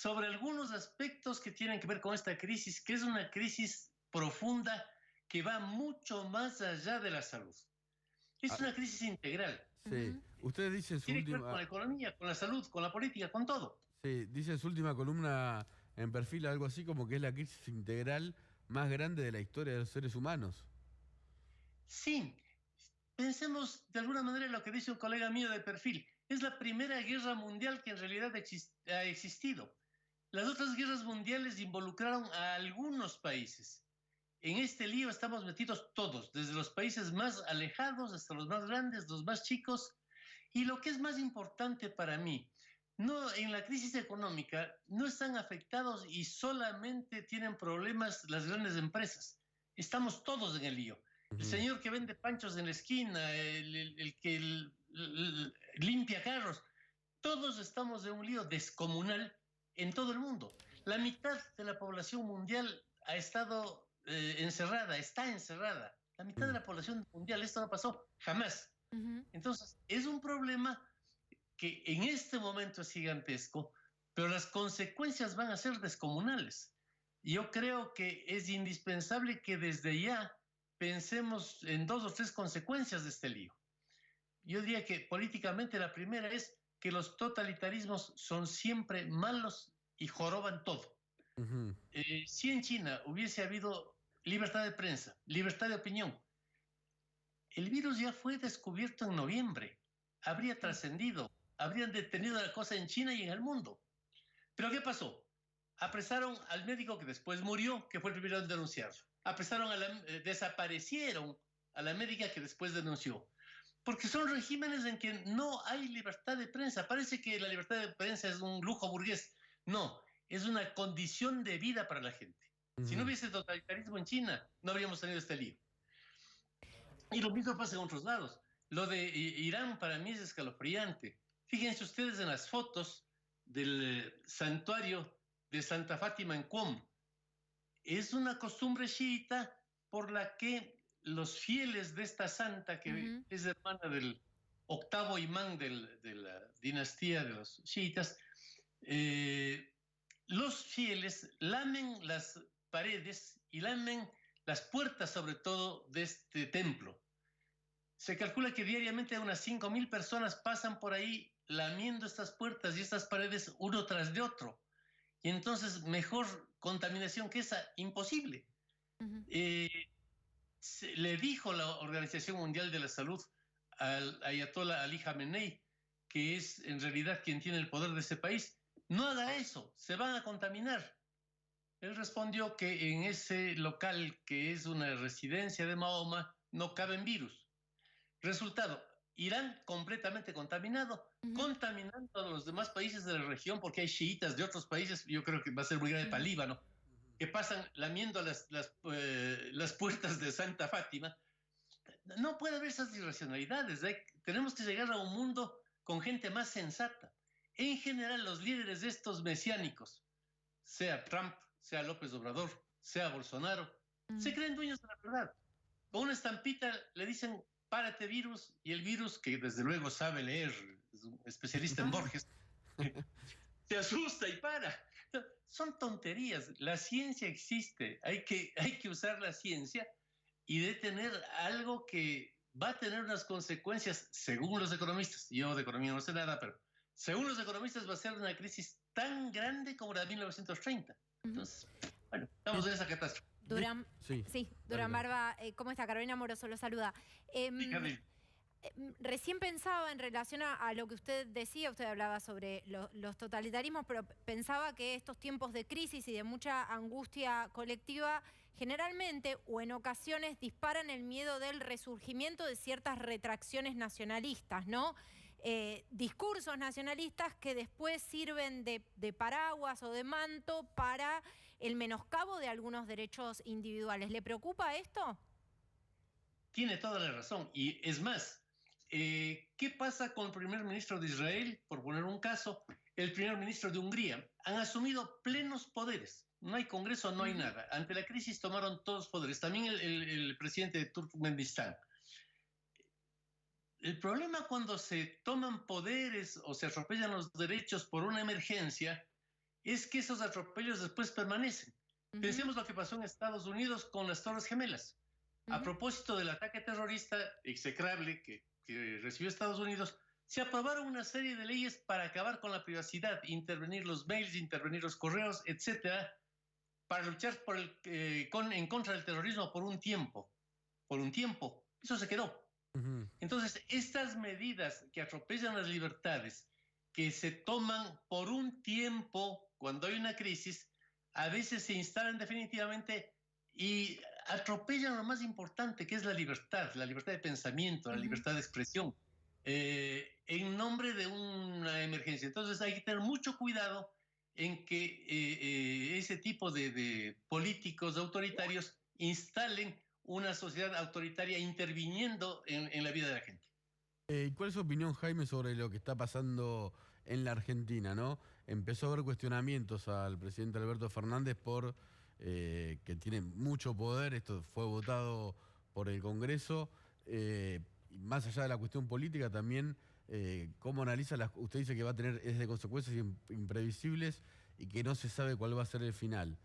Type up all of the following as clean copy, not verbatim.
sobre algunos aspectos que tienen que ver con esta crisis, que es una crisis profunda que va mucho más allá de la salud. Es una crisis integral. Sí. Usted dice en su Tiene que ver última... con la economía, con la salud, con la política, con todo. Sí, dice en su última columna en Perfil algo así como que es la crisis integral más grande de la historia de los seres humanos. Sí, pensemos de alguna manera en lo que dice un colega mío de Perfil. Es la primera guerra mundial que en realidad ha existido. Las otras guerras mundiales involucraron a algunos países. En este lío estamos metidos todos, desde los países más alejados hasta los más grandes, los más chicos. Y lo que es más importante para mí, no, en la crisis económica no están afectados y solamente tienen problemas las grandes empresas. Estamos todos en el lío. El señor que vende panchos en la esquina, el que limpia carros, todos estamos en un lío descomunal en todo el mundo. La mitad de la población mundial ha estado encerrada, está encerrada. La mitad de la población mundial, esto no pasó jamás. Entonces, es un problema que en este momento es gigantesco, pero las consecuencias van a ser descomunales. Yo creo que es indispensable que desde ya pensemos en 2 o 3 consecuencias de este lío. Yo diría que políticamente la primera es que los totalitarismos son siempre malos y joroban todo. Si en China hubiese habido libertad de prensa, libertad de opinión, el virus ya fue descubierto en noviembre, habría trascendido, habrían detenido la cosa en China y en el mundo. ¿Pero qué pasó? Apresaron al médico que después murió, que fue el primero en denunciarlo. Desaparecieron a la médica que después denunció. Porque son regímenes en que no hay libertad de prensa. Parece que la libertad de prensa es un lujo burgués. No, es una condición de vida para la gente. Si no hubiese totalitarismo en China, no habríamos tenido este lío. Y lo mismo pasa en otros lados. Lo de Irán para mí es escalofriante. Fíjense ustedes en las fotos del santuario de Santa Fátima en Qom. Es una costumbre chiita por la que los fieles de esta santa, que es hermana del 8º imán de la dinastía de los chiitas, los fieles lamen las paredes y lamen las puertas, sobre todo, de este templo. Se calcula que diariamente unas 5.000 personas pasan por ahí lamiendo estas puertas y estas paredes uno tras de otro. Y entonces, mejor contaminación que esa, imposible. Le dijo la Organización Mundial de la Salud al Ayatollah Ali Khamenei, que es en realidad quien tiene el poder de ese país, no haga eso, se van a contaminar. Él respondió que en ese local, que es una residencia de Mahoma, no caben virus. Resultado, Irán completamente contaminado, contaminando a los demás países de la región, porque hay chiitas de otros países, yo creo que va a ser muy grave para Líbano, que pasan lamiendo las puertas de Santa Fátima. No puede haber esas irracionalidades. Tenemos que llegar a un mundo con gente más sensata. En general, los líderes de estos mesiánicos, sea Trump, sea López Obrador, sea Bolsonaro, se creen dueños de la verdad. Con una estampita le dicen: párate, virus, y el virus, que desde luego sabe leer, es un especialista en Borges, se asusta y para. Son tonterías. La ciencia existe, hay que usar la ciencia y detener algo que va a tener unas consecuencias, según los economistas. Yo de economía no sé nada, pero según los economistas va a ser una crisis tan grande como la de 1930. Entonces, bueno, estamos en esa catástrofe. Durán, Durán Barba, ¿cómo está? Carolina Moroso lo saluda. Recién pensaba en relación a lo que usted decía, usted hablaba sobre los totalitarismos, pero pensaba que estos tiempos de crisis y de mucha angustia colectiva generalmente o en ocasiones disparan el miedo del resurgimiento de ciertas retracciones nacionalistas, ¿no? Discursos nacionalistas que después sirven de paraguas o de manto para el menoscabo de algunos derechos individuales. ¿Le preocupa esto? Tiene toda la razón. Y es más, ¿qué pasa con el primer ministro de Israel? Por poner un caso, el primer ministro de Hungría. Han asumido plenos poderes. No hay Congreso, no hay nada. Ante la crisis tomaron todos los poderes. También el presidente de Turkmenistán. El problema cuando se toman poderes o se atropellan los derechos por una emergencia es que esos atropellos después permanecen. Pensemos lo que pasó en Estados Unidos con las Torres Gemelas. A propósito del ataque terrorista execrable que recibió Estados Unidos, se aprobaron una serie de leyes para acabar con la privacidad, intervenir los mails, intervenir los correos, etcétera, para luchar en contra del terrorismo por un tiempo. Por un tiempo. Eso se quedó. Entonces, estas medidas que atropellan las libertades, que se toman por un tiempo cuando hay una crisis, a veces se instalan definitivamente y atropellan lo más importante, que es la libertad de pensamiento, la libertad de expresión, en nombre de una emergencia. Entonces hay que tener mucho cuidado en que ese tipo de políticos autoritarios instalen una sociedad autoritaria interviniendo en la vida de la gente. ¿Cuál es su opinión, Jaime, sobre lo que está pasando en la Argentina, ¿no? Empezó a haber cuestionamientos al presidente Alberto Fernández por que tiene mucho poder, esto fue votado por el Congreso, y más allá de la cuestión política también, ¿cómo analiza usted dice que va a tener de consecuencias imprevisibles y que no se sabe cuál va a ser el final?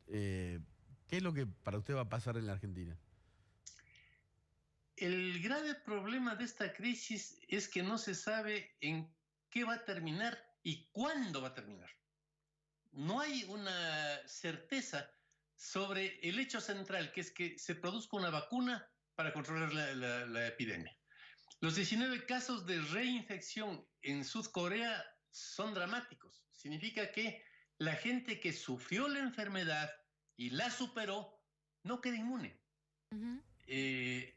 ¿Qué es lo que para usted va a pasar en la Argentina? El grave problema de esta crisis es que no se sabe en qué va a terminar y cuándo va a terminar. No hay una certeza sobre el hecho central, que es que se produzca una vacuna para controlar la epidemia. Los 19 casos de reinfección en Corea son dramáticos. Significa que la gente que sufrió la enfermedad y la superó no queda inmune.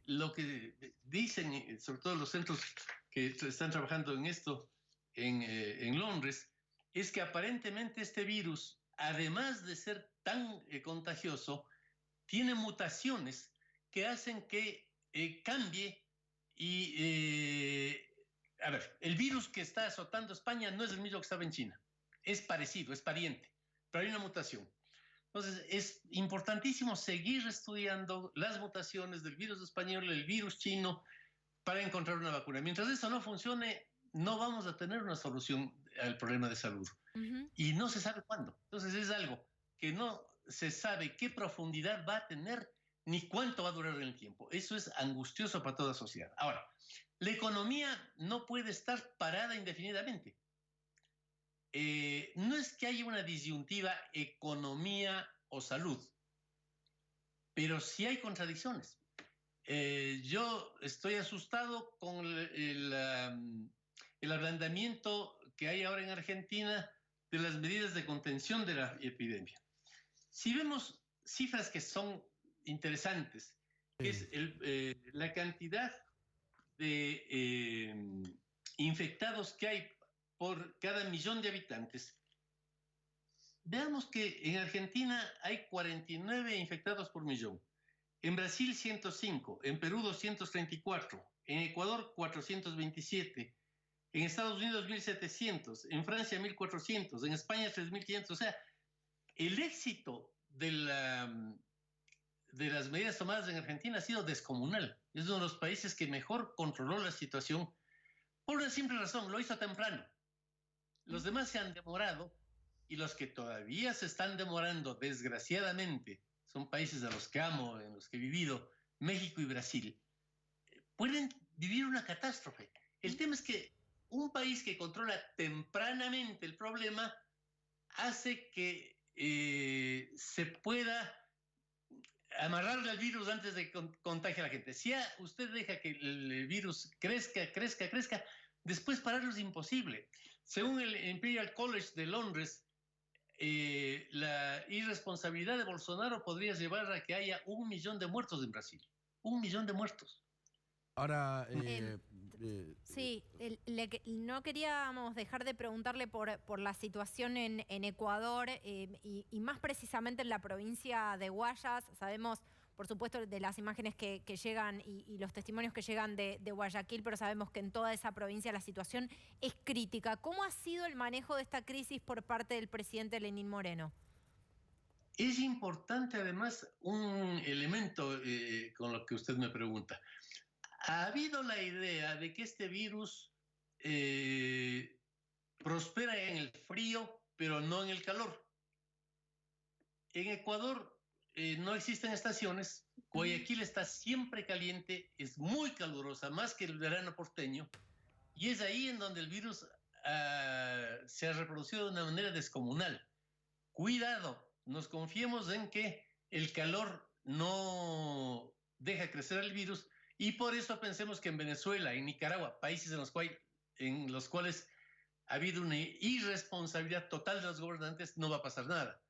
Lo que dicen, sobre todo los centros que están trabajando en esto en Londres, es que aparentemente este virus, además de ser tan contagioso, tiene mutaciones que hacen que cambie y... a ver, el virus que está azotando España no es el mismo que estaba en China. Es parecido, es pariente, pero hay una mutación. Entonces, es importantísimo seguir estudiando las mutaciones del virus español, el virus chino, para encontrar una vacuna. Mientras eso no funcione, no vamos a tener una solución al problema de salud. Y no se sabe cuándo. Entonces, es algo que no se sabe qué profundidad va a tener ni cuánto va a durar en el tiempo. Eso es angustioso para toda sociedad. Ahora, la economía no puede estar parada indefinidamente. No es que haya una disyuntiva economía o salud, pero sí hay contradicciones. Yo estoy asustado con el ablandamiento que hay ahora en Argentina de las medidas de contención de la epidemia. Si vemos cifras que son interesantes, que es la cantidad de infectados que hay por cada millón de habitantes, veamos que en Argentina hay 49 infectados por millón, en Brasil 105, en Perú 234, en Ecuador 427, en Estados Unidos 1.700, en Francia 1.400, en España 3.500. O sea, el éxito de las medidas tomadas en Argentina ha sido descomunal. Es uno de los países que mejor controló la situación por una simple razón, lo hizo temprano. Los demás se han demorado y los que todavía se están demorando, desgraciadamente, son países a los que amo, en los que he vivido, México y Brasil, pueden vivir una catástrofe. El tema es que un país que controla tempranamente el problema hace que se pueda amarrarle al virus antes de que contagie a la gente. Si usted deja que el virus crezca, después pararlo es imposible. Según el Imperial College de Londres, la irresponsabilidad de Bolsonaro podría llevar a que haya 1 millón de muertos en Brasil. 1 millón de muertos. Ahora, sí, no queríamos dejar de preguntarle por la situación en Ecuador y más precisamente en la provincia de Guayas. Sabemos, por supuesto, de las imágenes que llegan y los testimonios que llegan de Guayaquil, pero sabemos que en toda esa provincia la situación es crítica. ¿Cómo ha sido el manejo de esta crisis por parte del presidente Lenín Moreno? Es importante, además, un elemento con lo que usted me pregunta. Ha habido la idea de que este virus prospera en el frío pero no en el calor. En Ecuador no existen estaciones. Guayaquil está siempre caliente, es muy calurosa, más que el verano porteño, y es ahí en donde el virus se ha reproducido de una manera descomunal. Cuidado, nos confiemos en que el calor no deja crecer el virus, y por eso pensemos que en Venezuela, en Nicaragua, países en los cuales ha habido una irresponsabilidad total de los gobernantes, no va a pasar nada.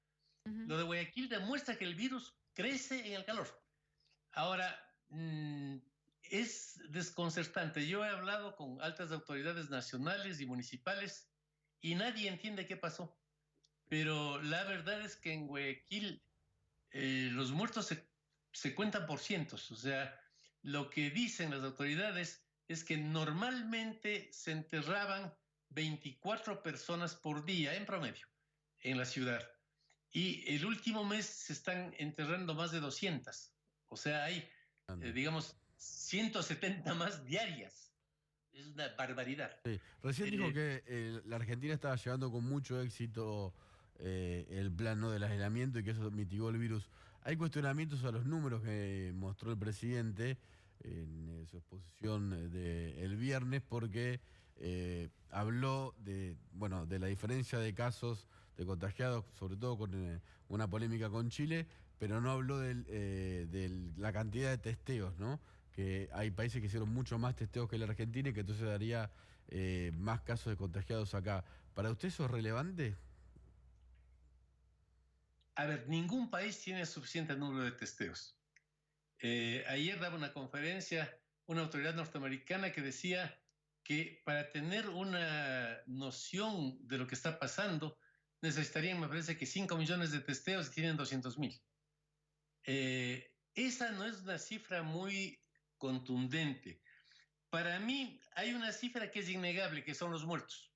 Lo de Guayaquil demuestra que el virus crece en el calor. Ahora, es desconcertante. Yo he hablado con altas autoridades nacionales y municipales y nadie entiende qué pasó. Pero la verdad es que en Guayaquil los muertos se cuentan por cientos. O sea, lo que dicen las autoridades es que normalmente se enterraban 24 personas por día en promedio en la ciudad. Y el último mes se están enterrando más de 200. O sea, hay, digamos, 170 más diarias. Es una barbaridad. Sí. Recién dijo que la Argentina estaba llevando con mucho éxito el plan, ¿no?, del aislamiento y que eso mitigó el virus. Hay cuestionamientos a los números que mostró el presidente en su exposición del viernes porque habló de la diferencia de casos de contagiados, sobre todo con una polémica con Chile, pero no habló de la cantidad de testeos, ¿no? Que hay países que hicieron mucho más testeos que la Argentina y que entonces daría más casos de contagiados acá. ¿Para usted eso es relevante? A ver, ningún país tiene suficiente número de testeos. Ayer daba una conferencia una autoridad norteamericana que decía que para tener una noción de lo que está pasando necesitarían, me parece que 5 millones de testeos y tienen 200,000. Esa no es una cifra muy contundente. Para mí hay una cifra que es innegable, que son los muertos.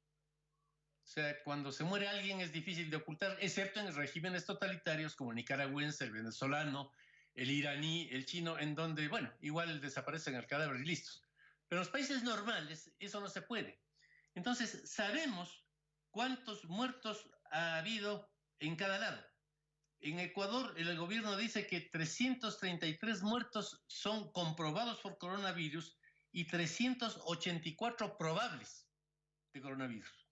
O sea, cuando se muere alguien es difícil de ocultar, excepto en regímenes totalitarios como el nicaragüense, el venezolano, el iraní, el chino, en donde, bueno, igual desaparecen el cadáver y listos. Pero en los países normales eso no se puede. Entonces, sabemos cuántos muertos ha habido en cada lado. En Ecuador, el gobierno dice que 333 muertos son comprobados por coronavirus y 384 probables de coronavirus.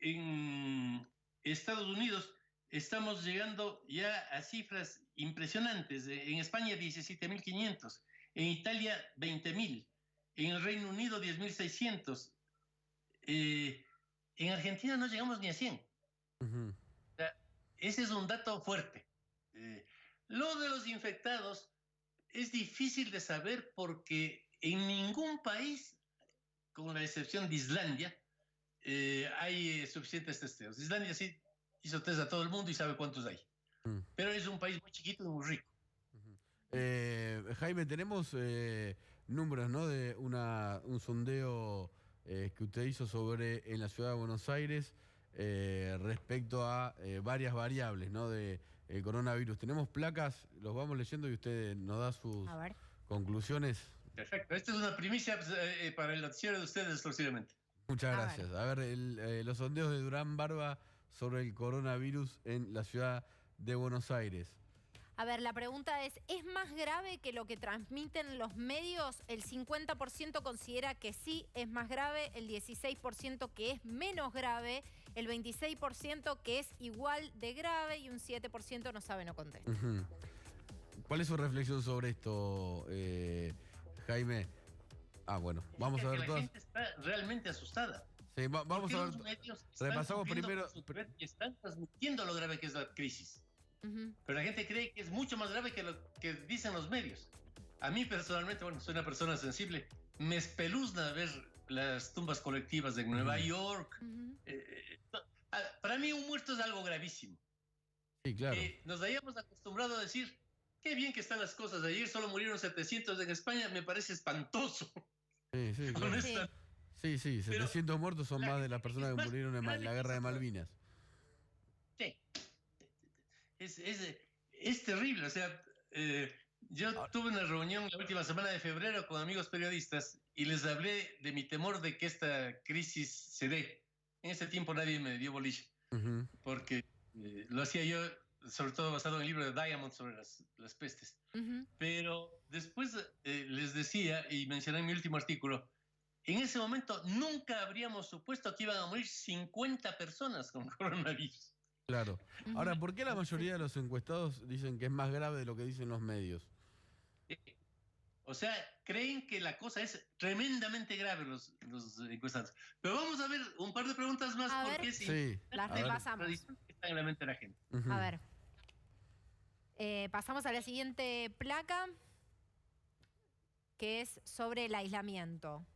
En Estados Unidos estamos llegando ya a cifras impresionantes. En España 17.500, en Italia 20.000, en el Reino Unido 10.600. En Argentina no llegamos ni a 100. O sea, ese es un dato fuerte. Lo de los infectados es difícil de saber porque en ningún país, con la excepción de Islandia, hay suficientes testeos. Islandia sí hizo test a todo el mundo y sabe cuántos hay. Pero es un país muy chiquito y muy rico. Jaime, tenemos números, ¿no?, de un sondeo que usted hizo en la ciudad de Buenos Aires respecto a varias variables, ¿no?, de el coronavirus. Tenemos placas, los vamos leyendo y usted nos da sus conclusiones. Perfecto. Esta es una primicia para el noticiero de ustedes exclusivamente. Muchas gracias. A ver, los sondeos de Durán Barba sobre el coronavirus en la ciudad de Buenos Aires. A ver, la pregunta es más grave que lo que transmiten los medios? El 50% considera que sí es más grave, el 16% que es menos grave, el 26% que es igual de grave y un 7% no sabe, no contesta. ¿Cuál es su reflexión sobre esto, Jaime? Bueno, vamos a ver todas. La gente está realmente asustada. Sí, vamos a ver. Los medios Repasamos primero. Y están transmitiendo lo grave que es la crisis. Pero la gente cree que es mucho más grave que lo que dicen los medios. A mí personalmente, bueno, soy una persona sensible, me espeluzna ver las tumbas colectivas de Nueva York. Para mí un muerto es algo gravísimo. Sí, claro. Nos hayamos acostumbrado a decir, qué bien que están las cosas. Ayer solo murieron 700 en España, me parece espantoso. Sí, claro. Sí, 700 muertos son más de las personas que murieron en la guerra de Malvinas. Sí. Es terrible. O sea, yo tuve una reunión la última semana de febrero con amigos periodistas y les hablé de mi temor de que esta crisis se dé en ese tiempo nadie me dio bolilla, Ujú. porque lo hacía yo, sobre todo basado en el libro de Diamond sobre las pestes. Ujú. Pero después les decía, y mencioné en mi último artículo, en ese momento nunca habríamos supuesto que iban a morir 50 personas con coronavirus. Claro. Ujú. Ahora, ¿por qué la mayoría de los encuestados dicen que es más grave de lo que dicen los medios? Eh, O sea, creen que la cosa es tremendamente grave los encuestados. Pero vamos a ver un par de preguntas más A ver, porque es Sí, las a ver. repasamos. tradición que está en la mente de la gente. Ujú. A ver. Pasamos a la siguiente placa, que es sobre el aislamiento.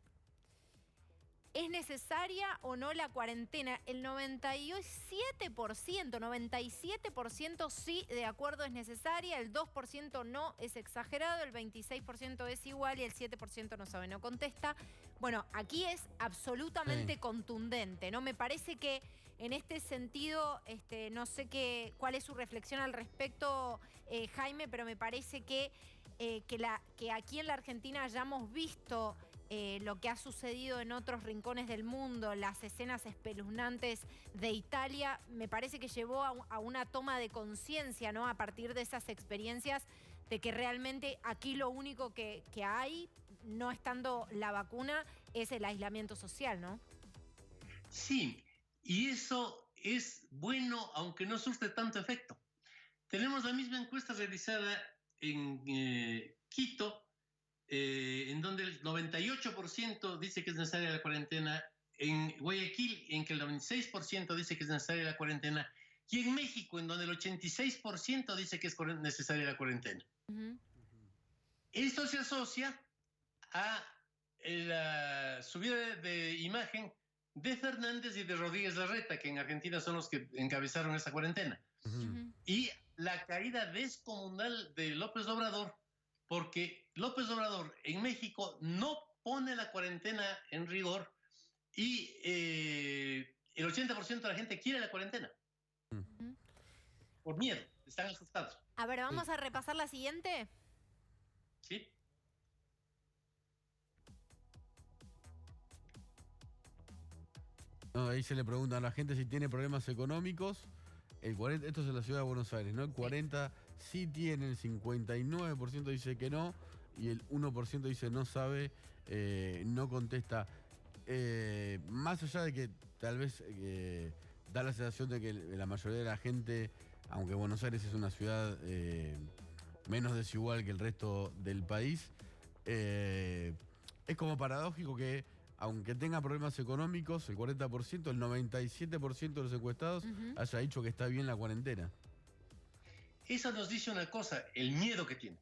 ¿Es necesaria o no la cuarentena? El 97% sí, de acuerdo, es necesaria, el 2% no, es exagerado, el 26% es igual y el 7% no sabe, no contesta. Bueno, aquí es absolutamente Sí. contundente, ¿no? Me parece que en este sentido, no sé cuál es su reflexión al respecto, Jaime, pero me parece que aquí en la Argentina hayamos visto lo que ha sucedido en otros rincones del mundo, las escenas espeluznantes de Italia, me parece que llevó a una toma de conciencia, ¿no? A partir de esas experiencias, de que realmente aquí lo único que hay, no estando la vacuna, es el aislamiento social, ¿no? Sí, y eso es bueno, aunque no surte tanto efecto. Tenemos la misma encuesta realizada en Quito, en donde el 98% dice que es necesaria la cuarentena, en Guayaquil, en que el 96% dice que es necesaria la cuarentena, y en México, en donde el 86% dice que es necesaria la cuarentena. Ujú. Esto se asocia a la subida de imagen de Fernández y de Rodríguez Larreta, que en Argentina son los que encabezaron esa cuarentena, Ujú. Ujú. y la caída descomunal de López Obrador, porque López Obrador en México no pone la cuarentena en rigor y el 80% de la gente quiere la cuarentena Ujú. por miedo, están asustados. A ver, Sí. vamos a repasar la siguiente. ¿Sí? No, ahí se le pregunta a la gente si tiene problemas económicos. El 40, esto es en la ciudad de Buenos Aires, ¿no? El 40 sí tiene, el 59% dice que no y el 1% dice no sabe, no contesta. Más allá de que tal vez da la sensación de que la mayoría de la gente, aunque Buenos Aires es una ciudad menos desigual que el resto del país, es como paradójico que aunque tenga problemas económicos, el 40%, el 97% de los encuestados Ujú. haya dicho que está bien la cuarentena. Eso nos dice una cosa, el miedo que tiene.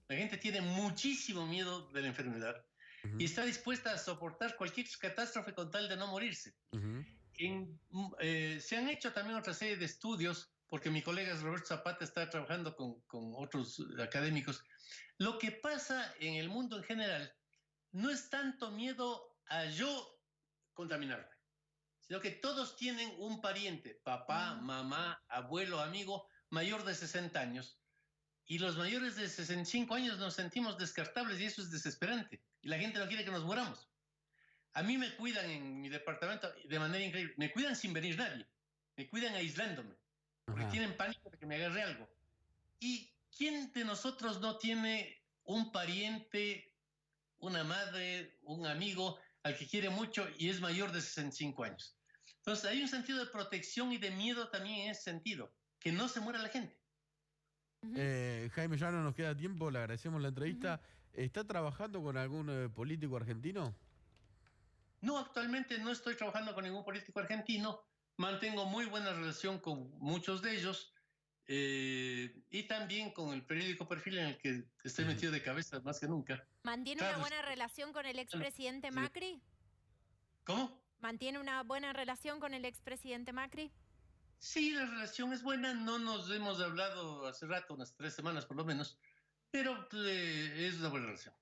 La gente tiene muchísimo miedo de la enfermedad Ujú, y está dispuesta a soportar cualquier catástrofe con tal de no morirse. ujú, Se han hecho también otra serie de estudios, porque mi colega Roberto Zapata está trabajando con otros académicos. Lo que pasa en el mundo en general no es tanto miedo a yo contaminarme, sino que todos tienen un pariente, papá, Ujú. mamá, abuelo, amigo, mayor de 60 años. Y los mayores de 65 años nos sentimos descartables y eso es desesperante. Y la gente no quiere que nos muramos. A mí me cuidan en mi departamento de manera increíble. Me cuidan sin venir nadie. Me cuidan aislándome. Porque ajá. tienen pánico de que me agarre algo. ¿Y quién de nosotros no tiene un pariente, una madre, un amigo al que quiere mucho y es mayor de 65 años? Entonces hay un sentido de protección y de miedo también en ese sentido. Que no se muera la gente. Ujú. Jaime, ya no nos queda tiempo, le agradecemos la Ujú. entrevista. ¿Está trabajando con algún político argentino? No, actualmente no estoy trabajando con ningún político argentino. Mantengo muy buena relación con muchos de ellos y también con el periódico Perfil en el que estoy Ujú. metido de cabeza más que nunca. ¿Mantiene una Trato buena relación con el expresidente de- Macri? ¿Cómo? ¿Mantiene una buena relación con el expresidente Macri? Sí, la relación es buena. No nos hemos hablado hace rato, unas 3 semanas por lo menos, pero es una buena relación.